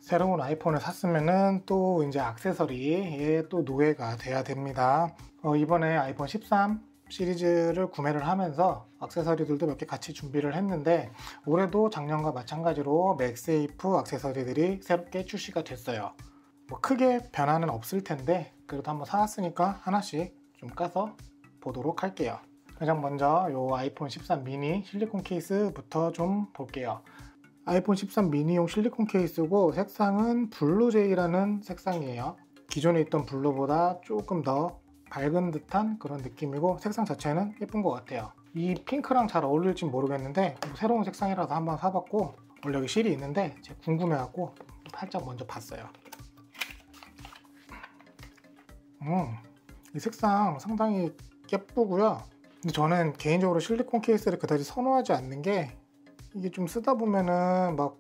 새로운 아이폰을 샀으면은 또 이제 액세서리에 또 노예가 돼야 됩니다. 이번에 아이폰 13 시리즈를 구매를 하면서 액세서리들도 몇 개 같이 준비를 했는데, 올해도 작년과 마찬가지로 맥세이프 액세서리들이 새롭게 출시가 됐어요. 뭐 크게 변화는 없을 텐데 그래도 한번 사왔으니까 하나씩 좀 까서 보도록 할게요. 가장 먼저 이 아이폰 13 미니 실리콘 케이스부터 좀 볼게요. 아이폰 13 미니용 실리콘 케이스고, 색상은 블루제이라는 색상이에요. 기존에 있던 블루보다 조금 더 밝은 듯한 그런 느낌이고, 색상 자체는 예쁜 것 같아요. 이 핑크랑 잘 어울릴지 모르겠는데 새로운 색상이라서 한번 사봤고, 원래 여기 실이 있는데 제가 궁금해갖고 살짝 먼저 봤어요. 이 색상 상당히 예쁘고요. 근데 저는 개인적으로 실리콘 케이스를 그다지 선호하지 않는 게, 이게 좀 쓰다 보면은 막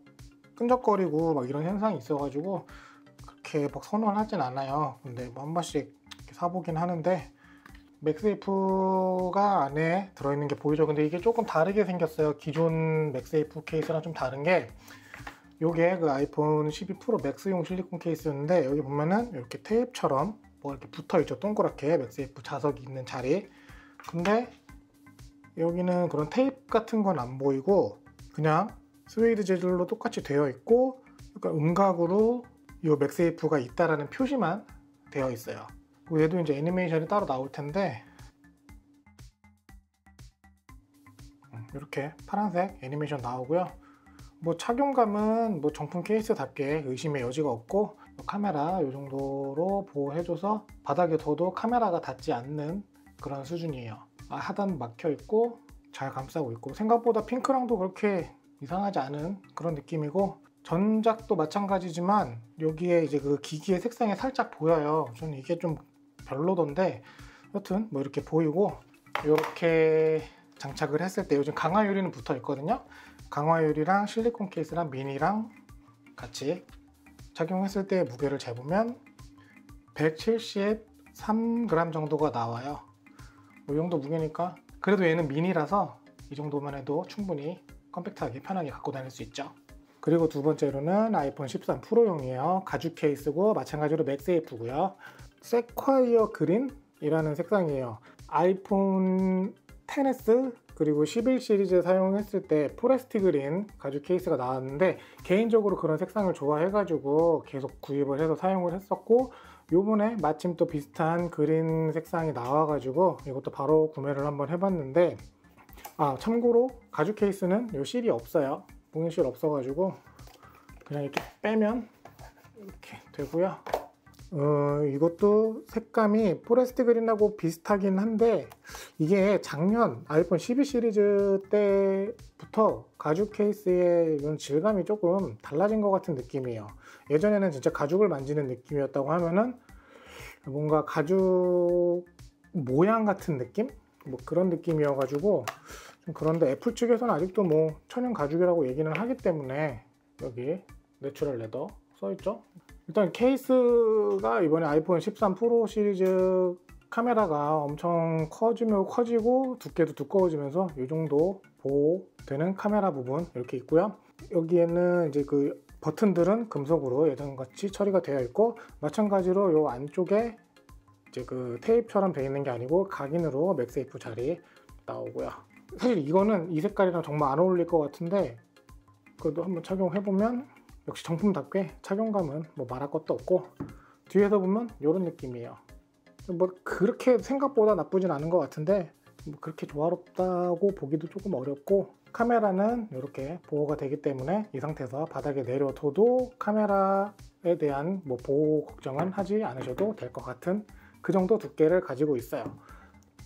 끈적거리고 막 이런 현상이 있어가지고 그렇게 막 선호를 하진 않아요. 근데 뭐 한 번씩 이렇게 사보긴 하는데, 맥세이프가 안에 들어있는 게 보이죠? 근데 이게 조금 다르게 생겼어요. 기존 맥세이프 케이스랑 좀 다른 게, 요게 그 아이폰 12 프로 맥스용 실리콘 케이스였는데, 여기 보면은 이렇게 테이프처럼 뭐 이렇게 붙어있죠. 동그랗게 맥세이프 자석이 있는 자리. 근데 여기는 그런 테이프 같은 건 안 보이고 그냥 스웨이드 재질로 똑같이 되어 있고, 약간 음각으로 이 맥세이프가 있다라는 표시만 되어 있어요. 얘도 이제 애니메이션이 따로 나올 텐데, 이렇게 파란색 애니메이션 나오고요. 뭐 착용감은 뭐 정품 케이스답게 의심의 여지가 없고, 카메라 이 정도로 보호해줘서 바닥에 둬도 카메라가 닿지 않는 그런 수준이에요. 하단 막혀 있고 잘 감싸고 있고, 생각보다 핑크랑도 그렇게 이상하지 않은 그런 느낌이고, 전작도 마찬가지지만 여기에 이제 그 기기의 색상이 살짝 보여요. 저는 이게 좀 별로던데, 여튼 뭐 이렇게 보이고, 이렇게 장착을 했을 때 요즘 강화 유리는 붙어 있거든요. 강화 유리랑 실리콘 케이스랑 미니랑 같이 착용했을 때 무게를 재보면 173g 정도가 나와요. 이 정도 무게니까 그래도 얘는 미니라서 이 정도만 해도 충분히 컴팩트하게 편하게 갖고 다닐 수 있죠. 그리고 두 번째로는 아이폰 13 프로용이에요. 가죽 케이스고 마찬가지로 맥세이프고요. 세콰이어 그린이라는 색상이에요. 아이폰 XS 그리고 11 시리즈 사용했을 때 포레스트 그린 가죽 케이스가 나왔는데, 개인적으로 그런 색상을 좋아해가지고 계속 구입을 해서 사용을 했었고, 요번에 마침 또 비슷한 그린 색상이 나와가지고 이것도 바로 구매를 한번 해봤는데, 참고로 가죽 케이스는 요 실이 없어요. 봉인실 없어가지고 그냥 이렇게 빼면 이렇게 되고요. 이것도 색감이 포레스트 그린하고 비슷하긴 한데, 이게 작년 아이폰 12 시리즈 때부터 가죽 케이스의 이런 질감이 조금 달라진 것 같은 느낌이에요. 예전에는 진짜 가죽을 만지는 느낌이었다고 하면은 뭔가 가죽 모양 같은 느낌? 뭐 그런 느낌이어가지고 좀 그런데, 애플 측에서는 아직도 뭐 천연 가죽이라고 얘기는 하기 때문에 여기 내추럴 레더 써있죠. 일단 케이스가 이번에 아이폰 13 프로 시리즈 카메라가 엄청 커지고 두께도 두꺼워지면서 이 정도 보호되는 카메라 부분 이렇게 있고요. 여기에는 이제 그 버튼들은 금속으로 예전같이 처리가 되어 있고, 마찬가지로 이 안쪽에 이제 그 테이프처럼 되어 있는 게 아니고 각인으로 맥세이프 자리 나오고요. 사실 이거는 이 색깔이랑 정말 안 어울릴 것 같은데, 그래도 한번 착용해보면 역시 정품답게 착용감은 뭐 말할 것도 없고, 뒤에서 보면 이런 느낌이에요. 뭐 그렇게 생각보다 나쁘진 않은 것 같은데, 뭐 그렇게 조화롭다고 보기도 조금 어렵고, 카메라는 이렇게 보호가 되기 때문에 이 상태에서 바닥에 내려둬도 카메라에 대한 뭐 보호 걱정은 하지 않으셔도 될 것 같은 그 정도 두께를 가지고 있어요.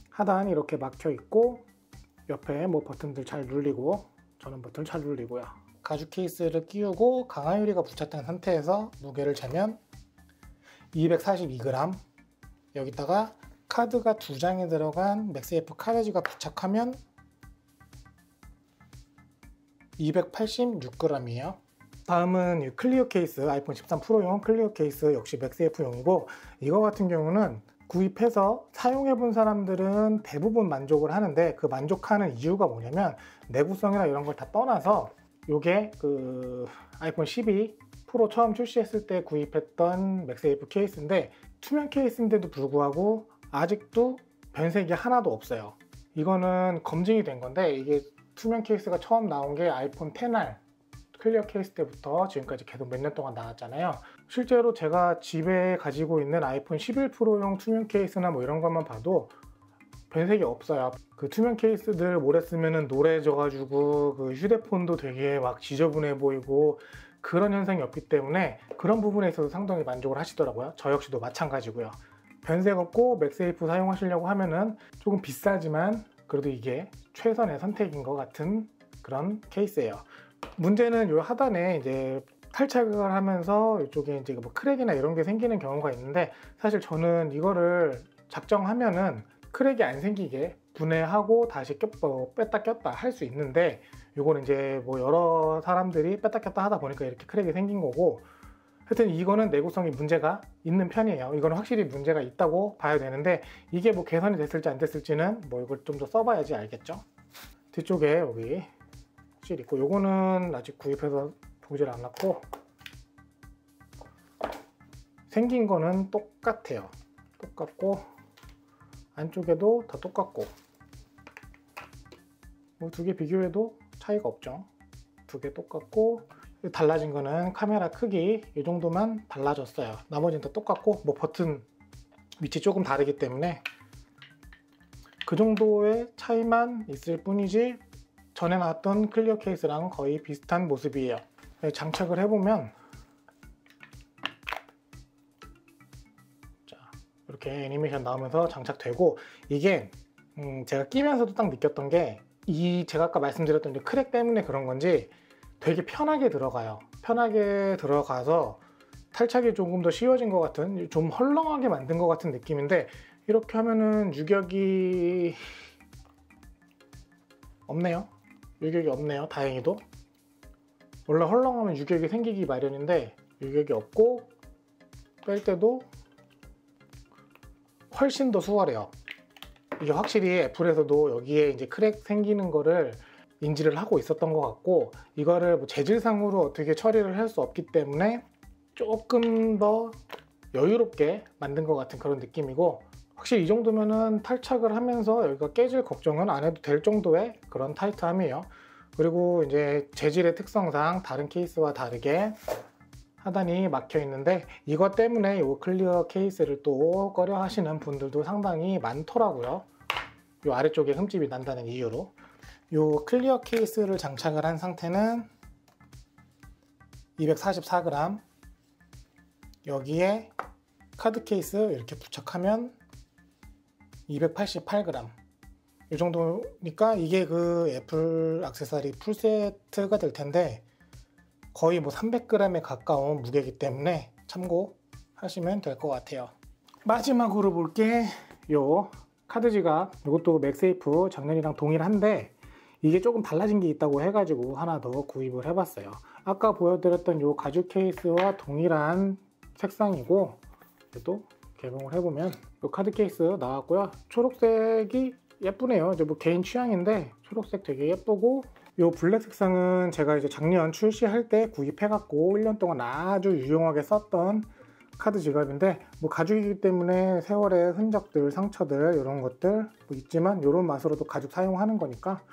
하단 이렇게 막혀 있고, 옆에 뭐 버튼들 잘 눌리고, 전원 버튼 잘 눌리고요. 가죽 케이스를 끼우고 강화 유리가 부착된 상태에서 무게를 재면 242g, 여기다가 카드가 2장이 들어간 맥세이프 카레지가 부착하면 286g이에요. 다음은 이 클리어 케이스, 아이폰 13 프로용 클리어 케이스 역시 맥세이프용이고, 이거 같은 경우는 구입해서 사용해 본 사람들은 대부분 만족을 하는데, 그 만족하는 이유가 뭐냐면 내구성이나 이런 걸 다 떠나서 요게 그 아이폰 12 프로 처음 출시했을 때 구입했던 맥세이프 케이스인데, 투명 케이스인데도 불구하고 아직도 변색이 하나도 없어요. 이거는 검증이 된 건데, 이게 투명 케이스가 처음 나온 게 아이폰 10R 클리어 케이스 때부터 지금까지 계속 몇 년 동안 나왔잖아요. 실제로 제가 집에 가지고 있는 아이폰 11 프로용 투명 케이스나 뭐 이런 것만 봐도 변색이 없어요. 그 투명 케이스들 오래 쓰면은 노래져가지고 그 휴대폰도 되게 막 지저분해 보이고 그런 현상이 없기 때문에 그런 부분에 있어서 상당히 만족을 하시더라고요. 저 역시도 마찬가지고요. 변색 없고 맥세이프 사용하시려고 하면은 조금 비싸지만 그래도 이게 최선의 선택인 것 같은 그런 케이스예요. 문제는 이 하단에 이제 탈착을 하면서 이쪽에 이제 뭐 크랙이나 이런 게 생기는 경우가 있는데, 사실 저는 이거를 작정하면은 크랙이 안 생기게 분해하고 다시 뺐다 꼈다 할 수 있는데, 이거는 이제 뭐 여러 사람들이 뺐다 꼈다 하다 보니까 이렇게 크랙이 생긴 거고, 하여튼 이거는 내구성이 문제가 있는 편이에요. 이거는 확실히 문제가 있다고 봐야 되는데, 이게 뭐 개선이 됐을지 안 됐을지는 뭐 이걸 좀 더 써봐야지 알겠죠. 뒤쪽에 여기 실 있고, 요거는 아직 구입해서 보질 않았고, 생긴 거는 똑같아요. 똑같고 안쪽에도 다 똑같고, 뭐 두 개 비교해도 차이가 없죠. 두 개 똑같고, 달라진 거는 카메라 크기 이 정도만 달라졌어요. 나머지는 다 똑같고, 뭐 버튼 위치 조금 다르기 때문에 그 정도의 차이만 있을 뿐이지 전에 나왔던 클리어 케이스랑 거의 비슷한 모습이에요. 장착을 해보면 자, 이렇게 애니메이션 나오면서 장착되고, 이게 제가 끼면서도 딱 느꼈던 게, 제가 아까 말씀드렸던 크랙 때문에 그런 건지 되게 편하게 들어가요. 편하게 들어가서 탈착이 조금 더 쉬워진 것 같은, 좀 헐렁하게 만든 것 같은 느낌인데, 이렇게 하면은 유격이 없네요. 유격이 없네요. 다행히도. 원래 헐렁하면 유격이 생기기 마련인데 유격이 없고, 뺄 때도 훨씬 더 수월해요. 이게 확실히 애플에서도 여기에 이제 크랙 생기는 거를 인지를 하고 있었던 것 같고, 이거를 뭐 재질상으로 어떻게 처리를 할 수 없기 때문에 조금 더 여유롭게 만든 것 같은 그런 느낌이고, 확실히 이 정도면은 탈착을 하면서 여기가 깨질 걱정은 안 해도 될 정도의 그런 타이트함이에요. 그리고 이제 재질의 특성상 다른 케이스와 다르게 하단이 막혀 있는데, 이것 때문에 이 클리어 케이스를 또 꺼려 하시는 분들도 상당히 많더라고요. 이 아래쪽에 흠집이 난다는 이유로. 이 클리어 케이스를 장착을 한 상태는 244g, 여기에 카드 케이스 이렇게 부착하면 288g, 이 정도니까 이게 그 애플 액세서리 풀세트가 될 텐데, 거의 뭐 300g에 가까운 무게이기 때문에 참고하시면 될 것 같아요. 마지막으로 볼 게 요 카드 지갑. 이것도 맥세이프 작년이랑 동일한데 이게 조금 달라진 게 있다고 해가지고 하나 더 구입을 해봤어요. 아까 보여드렸던 요 가죽 케이스와 동일한 색상이고, 또 개봉을 해보면 요 카드 케이스 나왔고요. 초록색이 예쁘네요. 이제 뭐 개인 취향인데 초록색 되게 예쁘고, 요 블랙 색상은 제가 이제 작년 출시할 때 구입해갖고 1년 동안 아주 유용하게 썼던 카드 지갑인데, 뭐 가죽이기 때문에 세월의 흔적들, 상처들 이런 것들 뭐 있지만, 이런 맛으로도 가죽 사용하는 거니까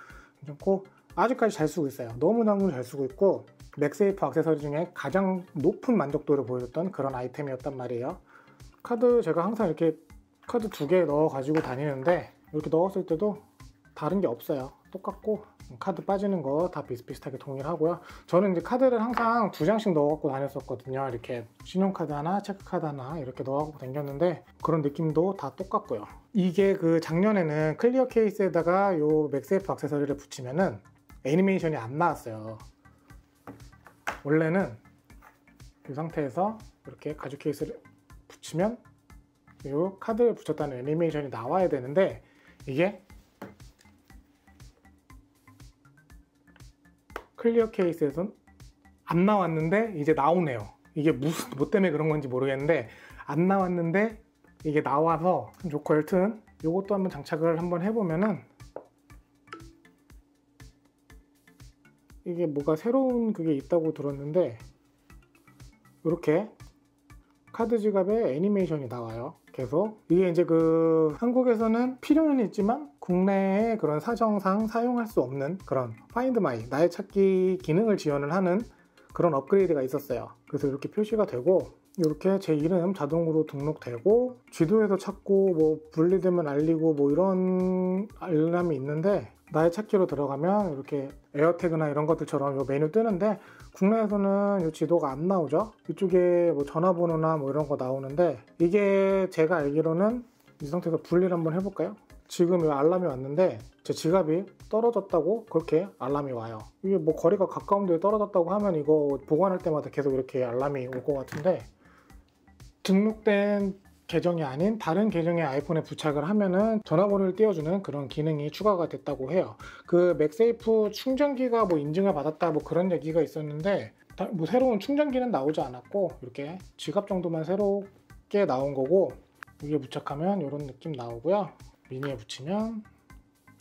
괜찮고, 아직까지 잘 쓰고 있어요. 너무너무 잘 쓰고 있고, 맥세이프 액세서리 중에 가장 높은 만족도를 보여줬던 그런 아이템이었단 말이에요. 카드 제가 항상 이렇게 카드 2개 넣어 가지고 다니는데, 이렇게 넣었을 때도 다른 게 없어요. 똑같고, 카드 빠지는 거 다 비슷비슷하게 동일하고요. 저는 이제 카드를 항상 2장씩 넣어 갖고 다녔었거든요. 이렇게 신용카드 하나, 체크카드 하나 이렇게 넣어 갖고 다녔는데, 그런 느낌도 다 똑같고요. 이게 그 작년에는 클리어 케이스에다가 요 맥세이프 액세서리를 붙이면은 애니메이션이 안 나왔어요. 원래는 이 상태에서 이렇게 가죽 케이스를 붙이면 이 카드를 붙였다는 애니메이션이 나와야 되는데, 이게 클리어 케이스에선 안 나왔는데 이제 나오네요. 이게 뭐 때문에 그런 건지 모르겠는데 안 나왔는데 이게 나와서 참 좋고, 여튼 요것도 한번 장착을 한번 해보면은 이게 뭐가 새로운 그게 있다고 들었는데, 이렇게 카드 지갑에 애니메이션이 나와요. 계속 이게 이제 그 한국에서는 필요는 있지만 국내에 그런 사정상 사용할 수 없는 그런 파인드 마이, 나의 찾기 기능을 지원을 하는 그런 업그레이드가 있었어요. 그래서 이렇게 표시가 되고, 이렇게 제 이름 자동으로 등록되고, 지도에서 찾고 뭐 분리되면 알리고 뭐 이런 알람이 있는데, 나의 찾기로 들어가면 이렇게 에어태그나 이런 것들처럼 이 메뉴 뜨는데, 국내에서는 이 지도가 안 나오죠. 이쪽에 뭐 전화번호나 뭐 이런 거 나오는데, 이게 제가 알기로는 이 상태에서 분리를 한번 해볼까요? 지금 이 알람이 왔는데 제 지갑이 떨어졌다고 그렇게 알람이 와요. 이게 뭐 거리가 가까운 데에 떨어졌다고 하면 이거 보관할 때마다 계속 이렇게 알람이 올 것 같은데, 등록된 계정이 아닌 다른 계정의 아이폰에 부착을 하면은 전화번호를 띄워주는 그런 기능이 추가가 됐다고 해요. 그 맥세이프 충전기가 뭐 인증을 받았다 뭐 그런 얘기가 있었는데, 뭐 새로운 충전기는 나오지 않았고, 이렇게 지갑 정도만 새롭게 나온 거고, 위에 부착하면 이런 느낌 나오고요. 미니에 붙이면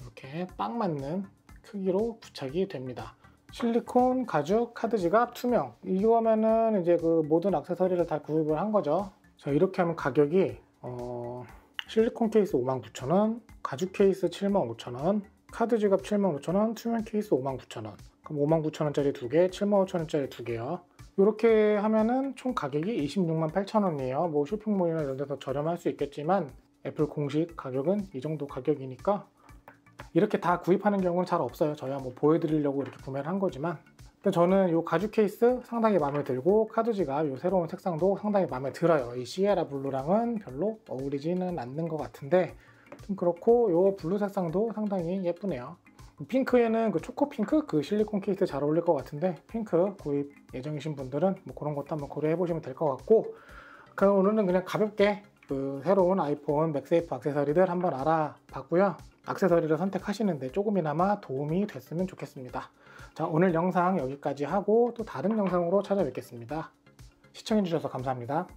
이렇게 딱 맞는 크기로 부착이 됩니다. 실리콘 가죽 카드 지갑 투명, 이거면은 이제 그 모든 액세서리를 다 구입을 한 거죠. 자, 이렇게 하면 가격이 실리콘 케이스 59,000원, 가죽 케이스 75,000원, 카드 지갑 75,000원, 투명 케이스 59,000원. 그럼 59,000원짜리 2개, 75,000원짜리 2개요. 이렇게 하면은 총 가격이 268,000원이에요. 뭐 쇼핑몰이나 이런 데서 저렴할 수 있겠지만 애플 공식 가격은 이 정도 가격이니까, 이렇게 다 구입하는 경우는 잘 없어요. 저야 뭐 보여드리려고 이렇게 구매를 한 거지만, 저는 이 가죽 케이스 상당히 마음에 들고, 카드 지갑 이 새로운 색상도 상당히 마음에 들어요. 이 시에라 블루랑은 별로 어울리지는 않는 것 같은데, 좀 그렇고 이 블루 색상도 상당히 예쁘네요. 핑크에는 그 초코 핑크 그 실리콘 케이스 잘 어울릴 것 같은데, 핑크 구입 예정이신 분들은 뭐 그런 것도 한번 고려해 보시면 될 것 같고, 오늘은 그냥 가볍게 그 새로운 아이폰 맥세이프 액세서리들 한번 알아봤고요. 액세서리를 선택하시는데 조금이나마 도움이 됐으면 좋겠습니다. 자, 오늘 영상 여기까지 하고 또 다른 영상으로 찾아뵙겠습니다. 시청해주셔서 감사합니다.